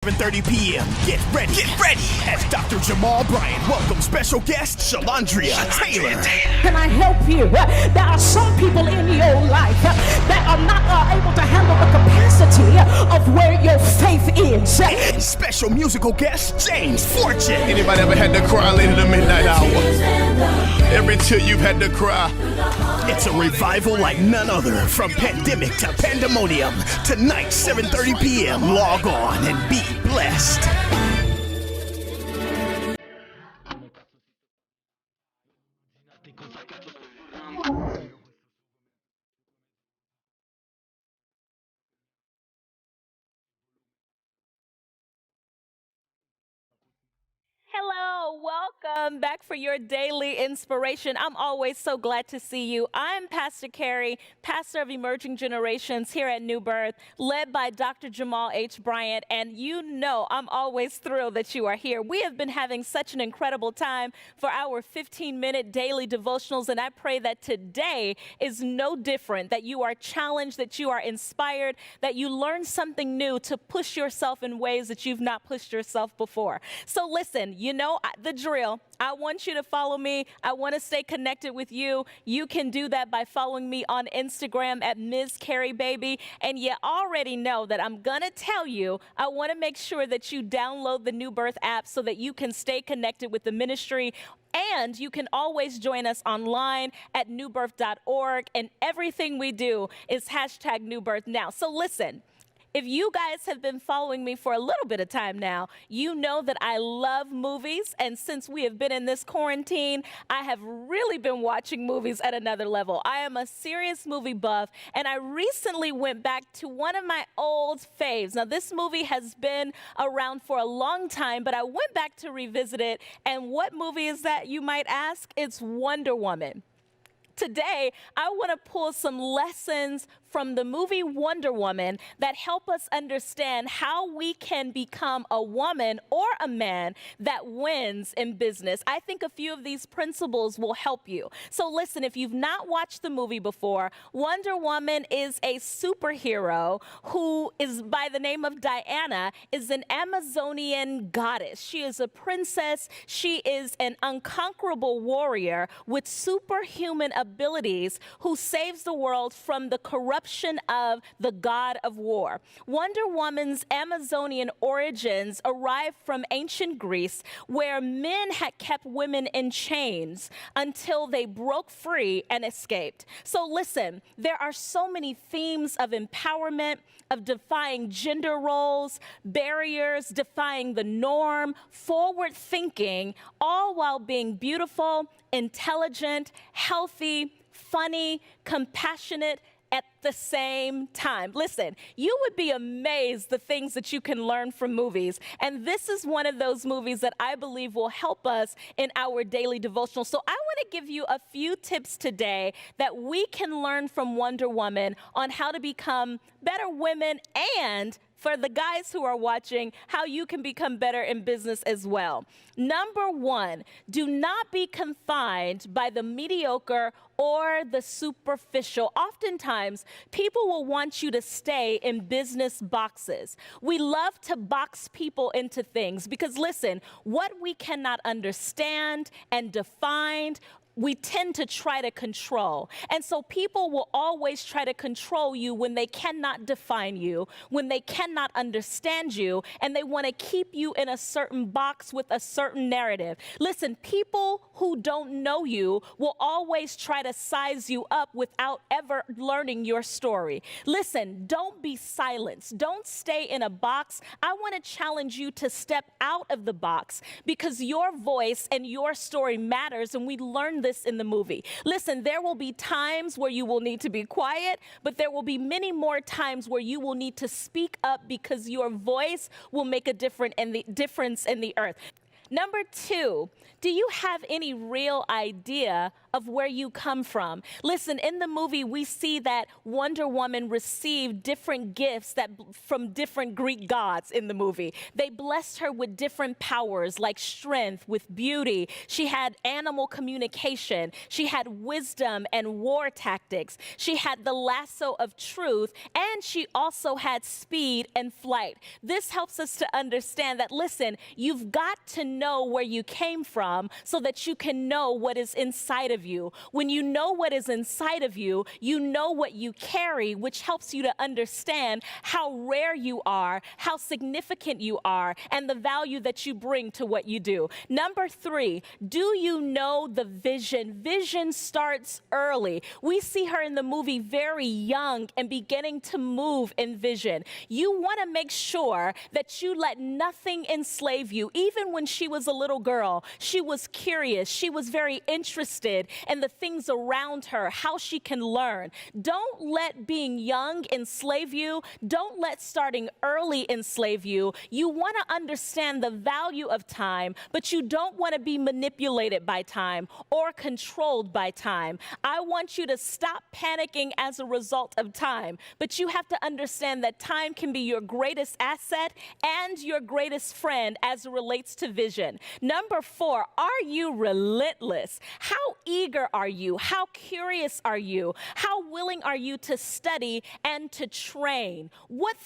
7:30 p.m. Get ready. As Dr. Jamal Bryant welcomes special guest Shalandria Taylor. Can I help you? There are some people in your life that are not able to handle the capacity of where your faith is. And special musical guest James Fortune. Anybody ever had to cry late in the midnight hour? Every tear you've had to cry. It's a revival like none other. From pandemic to pandemonium. Tonight, 7:30 p.m. Log on and be blessed. Hello, welcome back for your daily inspiration. I'm always so glad to see you. I'm Pastor Karri, pastor of Emerging Generations here at New Birth, led by Dr. Jamal H. Bryant, and you know I'm always thrilled that you are here. We have been having such an incredible time for our 15-minute daily devotionals, and I pray that today is no different, that you are challenged, that you are inspired, that you learn something new to push yourself in ways that you've not pushed yourself before. So listen, you know the drill. I want you to follow me. I want to stay connected with you. You can do that by following me on Instagram at Ms. Karri Baby. And you already know that I'm going to tell you, I want to make sure that you download the New Birth app so that you can stay connected with the ministry. And you can always join us online at newbirth.org. And everything we do is hashtag New Birth Now. So listen. If you guys have been following me for a little bit of time now, you know that I love movies. And since we have been in this quarantine, I have really been watching movies at another level. I am a serious movie buff, and I recently went back to one of my old faves. Now, this movie has been around for a long time, but I went back to revisit it. And what movie is that, you might ask? It's Wonder Woman. Today, I want to pull some lessons from the movie Wonder Woman that help us understand how we can become a woman or a man that wins in business. I think a few of these principles will help you. So listen, if you've not watched the movie before, Wonder Woman is a superhero who is by the name of Diana, is an Amazonian goddess. She is a princess. She is an unconquerable warrior with superhuman abilities who saves the world from the corruption of the god of war. Wonder Woman's Amazonian origins arrive from ancient Greece, where men had kept women in chains until they broke free and escaped. So listen, there are so many themes of empowerment, of defying gender roles, barriers, defying the norm, forward thinking, all while being beautiful, intelligent, healthy, funny, compassionate, at the same time. Listen, you would be amazed the things that you can learn from movies. And this is one of those movies that I believe will help us in our daily devotional. So I want to give you a few tips today that we can learn from Wonder Woman on how to become better women, and for the guys who are watching, how you can become better in business as well. Number one, do not be confined by the mediocre or the superficial. Oftentimes, people will want you to stay in business boxes. We love to box people into things because, listen, what we cannot understand and define, we tend to try to control. And so people will always try to control you when they cannot define you, when they cannot understand you, and they want to keep you in a certain box with a certain narrative. Listen, people who don't know you will always try to size you up without ever learning your story. Listen, don't be silenced. Don't stay in a box. I want to challenge you to step out of the box because your voice and your story matters, and we learn this in the movie. Listen, there will be times where you will need to be quiet, but there will be many more times where you will need to speak up because your voice will make a difference in the earth. Number two, do you have any real idea of where you come from. Listen, in the movie, we see that Wonder Woman received different gifts from different Greek gods in the movie. They blessed her with different powers like strength, with beauty. She had animal communication. She had wisdom and war tactics. She had the lasso of truth, and she also had speed and flight. This helps us to understand that, listen, you've got to know where you came from so that you can know what is inside of you. When you know what is inside of you, you know what you carry, which helps you to understand how rare you are, how significant you are, and the value that you bring to what you do. Number 3, do you know the vision? Vision starts early. We see her in the movie very young and beginning to move in vision. You want to make sure that you let nothing enslave you. Even when she was a little girl, she was curious. She was very interested in the things around her, how she can learn. Don't let being young enslave you. Don't let starting early enslave you. You want to understand the value of time, but you don't want to be manipulated by time or controlled by time. I want you to stop panicking as a result of time, but you have to understand that time can be your greatest asset and your greatest friend as it relates to vision. Number 4, are you relentless? How eager are you? How curious are you? How willing are you to study and to train? What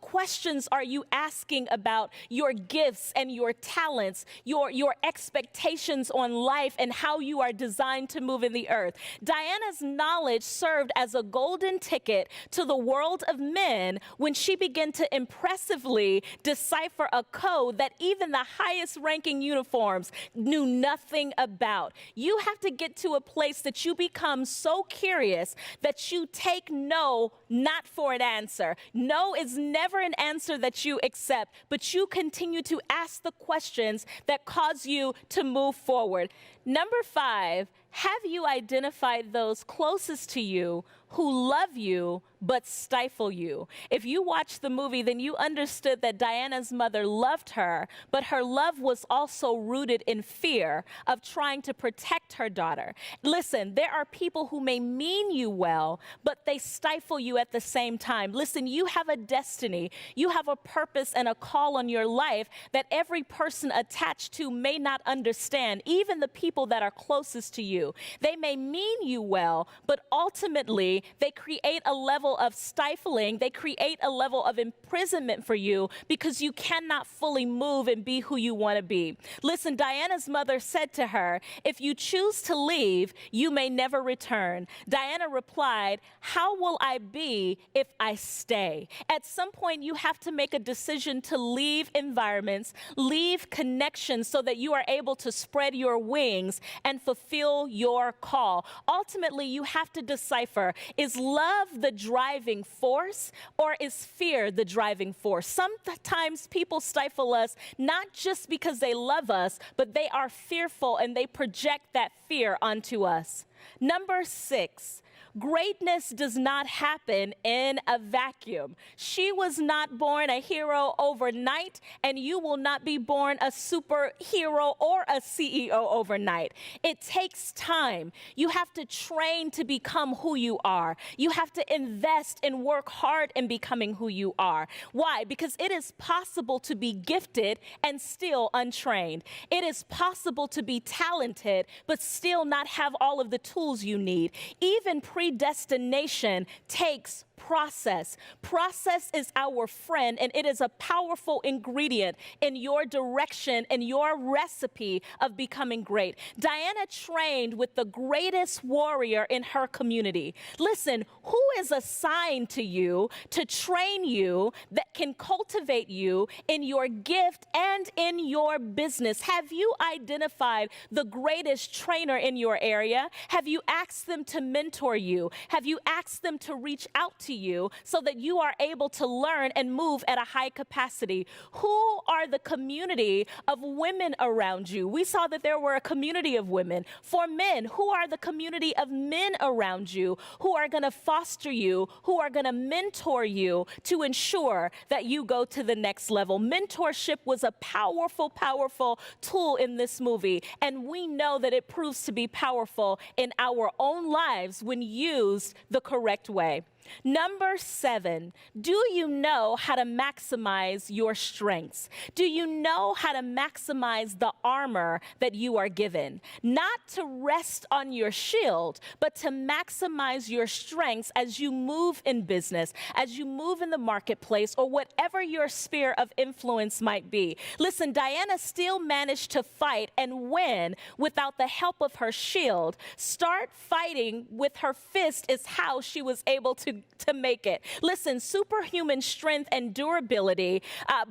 questions are you asking about your gifts and your talents, your expectations on life and how you are designed to move in the earth? Diana's knowledge served as a golden ticket to the world of men when she began to impressively decipher a code that even the highest ranking uniforms knew nothing about. You have to get to a place that you become so curious that you take no not for an answer. No is never an answer that you accept, but you continue to ask the questions that cause you to move forward. Number 5, have you identified those closest to you who love you but stifle you? If you watched the movie, then you understood that Diana's mother loved her, but her love was also rooted in fear of trying to protect her daughter. Listen, there are people who may mean you well, but they stifle you at the same time. Listen, you have a destiny. You have a purpose and a call on your life that every person attached to may not understand, even the people that are closest to you. They may mean you well, but ultimately they create a level of stifling. They create a level of imprisonment for you because you cannot fully move and be who you want to be. Listen, Diana's mother said to her, if you choose to leave, you may never return. Diana replied, how will I be if I stay? At some point, you have to make a decision to leave environments, leave connections so that you are able to spread your wings and fulfill your call. Ultimately, you have to decipher, is love the driving force or is fear the driving force? Sometimes people stifle us not just because they love us, but they are fearful and they project that fear onto us. Number 6, greatness does not happen in a vacuum. She was not born a hero overnight, and you will not be born a superhero or a CEO overnight. It takes time. You have to train to become who you are. You have to invest and work hard in becoming who you are. Why? Because it is possible to be gifted and still untrained. It is possible to be talented, but still not have all of the tools you need. Even predestination takes process. Process is our friend, and it is a powerful ingredient in your direction and your recipe of becoming great. Diana trained with the greatest warrior in her community. Listen, who is assigned to you to train you that can cultivate you in your gift and in your business? Have you identified the greatest trainer in your area? Have you asked them to mentor you? Have you asked them to reach out to you so that you are able to learn and move at a high capacity. Who are the community of women around you? We saw that there were a community of women. For men, who are the community of men around you who are going to foster you, who are going to mentor you to ensure that you go to the next level? Mentorship was a powerful, powerful tool in this movie, and we know that it proves to be powerful in our own lives when used the correct way. Number 7, do you know how to maximize your strengths? Do you know how to maximize the armor that you are given? Not to rest on your shield, but to maximize your strengths as you move in business, as you move in the marketplace, or whatever your sphere of influence might be. Listen, Diana still managed to fight and win without the help of her shield. Start fighting with her fist is how she was able to make it. Listen, superhuman strength and durability,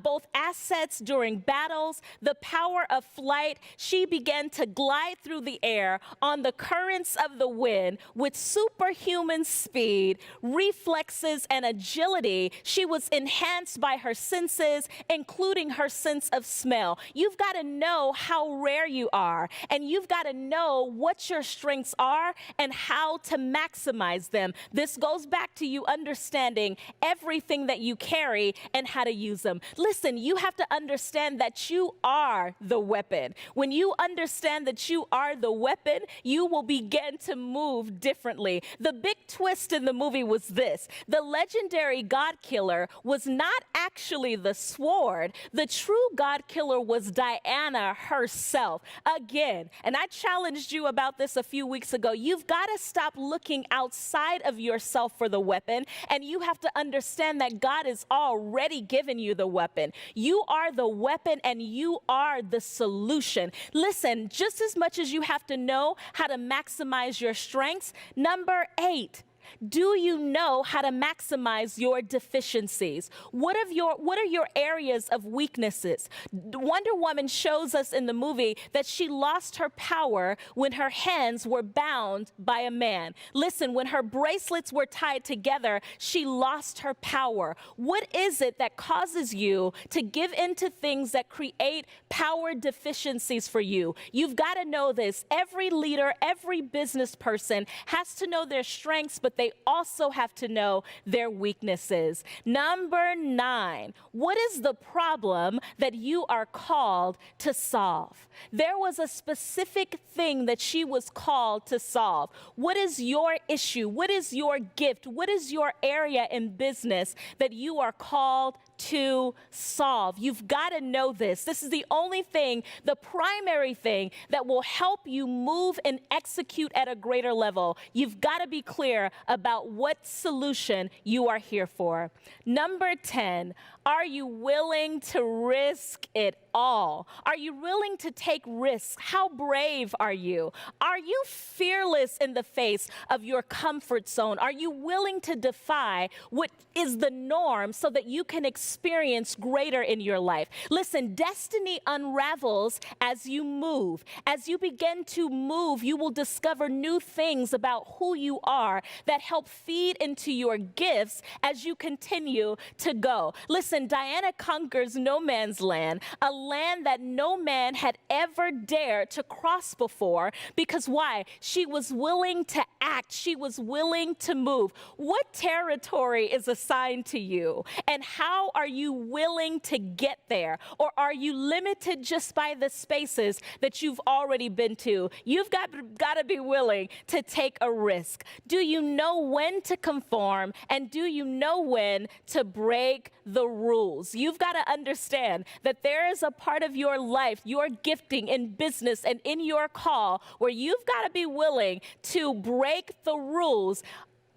both assets during battles, the power of flight. She began to glide through the air on the currents of the wind with superhuman speed, reflexes, and agility. She was enhanced by her senses, including her sense of smell. You've got to know how rare you are, and you've got to know what your strengths are and how to maximize them. This goes back to you understanding everything that you carry and how to use them. Listen, you have to understand that you are the weapon. When you understand that you are the weapon, you will begin to move differently. The big twist in the movie was this: the legendary God killer was not actually the sword. The true God killer was Diana herself. Again, and I challenged you about this a few weeks ago, you've got to stop looking outside of yourself for the weapon, and you have to understand that God has already given you the weapon. You are the weapon and you are the solution. Listen, just as much as you have to know how to maximize your strengths, number 8, do you know how to maximize your deficiencies? What are your areas of weaknesses? Wonder Woman shows us in the movie that she lost her power when her hands were bound by a man. Listen, when her bracelets were tied together, she lost her power. What is it that causes you to give into things that create power deficiencies for you? You've got to know this. Every leader, every business person has to know their strengths, but they also have to know their weaknesses. Number 9, what is the problem that you are called to solve? There was a specific thing that she was called to solve. What is your issue? What is your gift? What is your area in business that you are called to solve? You've got to know this. This is the only thing, the primary thing that will help you move and execute at a greater level. You've got to be clear about what solution you are here for. Number 10, are you willing to risk it all? Are you willing to take risks? How brave are you? Are you fearless in the face of your comfort zone? Are you willing to defy what is the norm so that you can experience greater in your life? Listen, destiny unravels as you move. As you begin to move, you will discover new things about who you are that help feed into your gifts as you continue to go. Listen, Diana conquers no man's land, a land that no man had ever dared to cross before, because why? She was willing to act. She was willing to move. What territory is assigned to you? And how are you willing to get there? Or are you limited just by the spaces that you've already been to? You've got to be willing to take a risk. Do you know when to conform? And do you know when to break the rules? You've got to understand that there is a part of your life, your gifting in business and in your call, where you've got to be willing to break the rules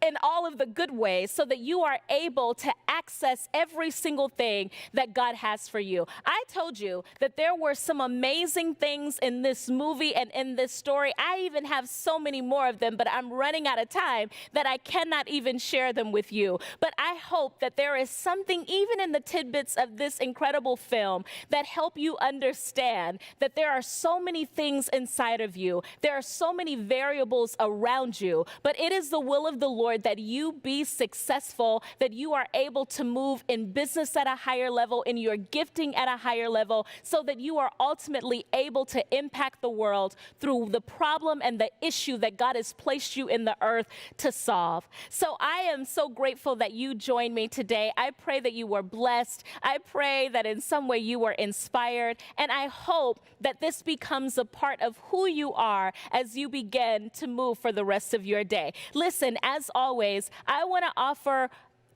in all of the good ways so that you are able to access every single thing that God has for you. I told you that there were some amazing things in this movie and in this story. I even have so many more of them, but I'm running out of time that I cannot even share them with you. But I hope that there is something even in the tidbits of this incredible film that help you understand that there are so many things inside of you. There are so many variables around you, but it is the will of the Lord Lord, that you be successful, that you are able to move in business at a higher level, in your gifting at a higher level, so that you are ultimately able to impact the world through the problem and the issue that God has placed you in the earth to solve. So I am so grateful that you joined me today. I pray that you were blessed. I pray that in some way you were inspired. And I hope that this becomes a part of who you are as you begin to move for the rest of your day. Listen, as always, I want to offer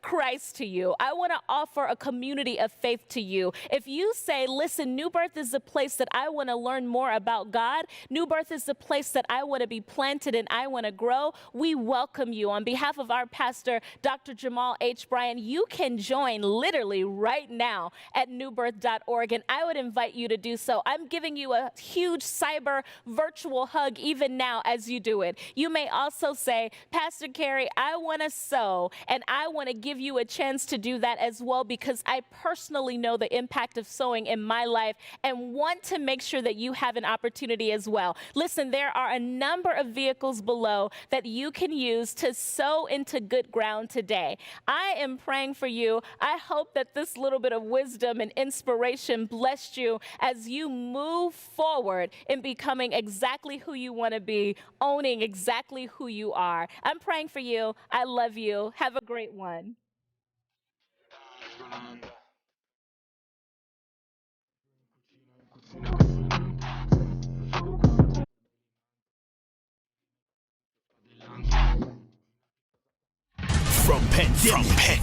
Christ to you. I want to offer a community of faith to you. If you say, listen, New Birth is the place that I want to learn more about God, New Birth is the place that I want to be planted and I want to grow, we welcome you. On behalf of our pastor, Dr. Jamal H. Bryant, you can join literally right now at newbirth.org, and I would invite you to do so. I'm giving you a huge cyber virtual hug even now as you do it. You may also say, Pastor Karri, I want to sow, and I want to give you a chance to do that as well, because I personally know the impact of sowing in my life and want to make sure that you have an opportunity as well. Listen, there are a number of vehicles below that you can use to sow into good ground today. I am praying for you. I hope that this little bit of wisdom and inspiration blessed you as you move forward in becoming exactly who you want to be, owning exactly who you are. I'm praying for you. I love you. Have a great one. From pandemic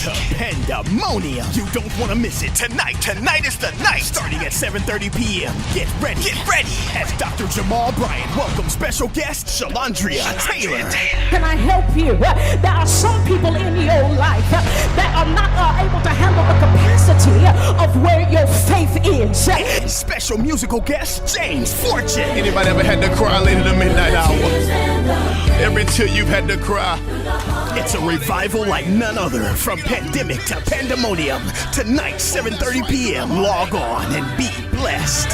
to pandemonium. You don't want to miss it. Tonight is the night. Starting at 7:30 p.m. Get ready. As Dr. Jamal Bryant welcomes special guest Shalandria Taylor. Can I help you? There are some people in your life that are not able to handle the capacity of where your faith is. And special musical guest James Fortune. Anybody ever had to cry late in the midnight hour? Every tear you've had to cry. It's a revival like none other. From pandemic to pandemonium. Tonight, 7:30 p.m. Log on and be blessed.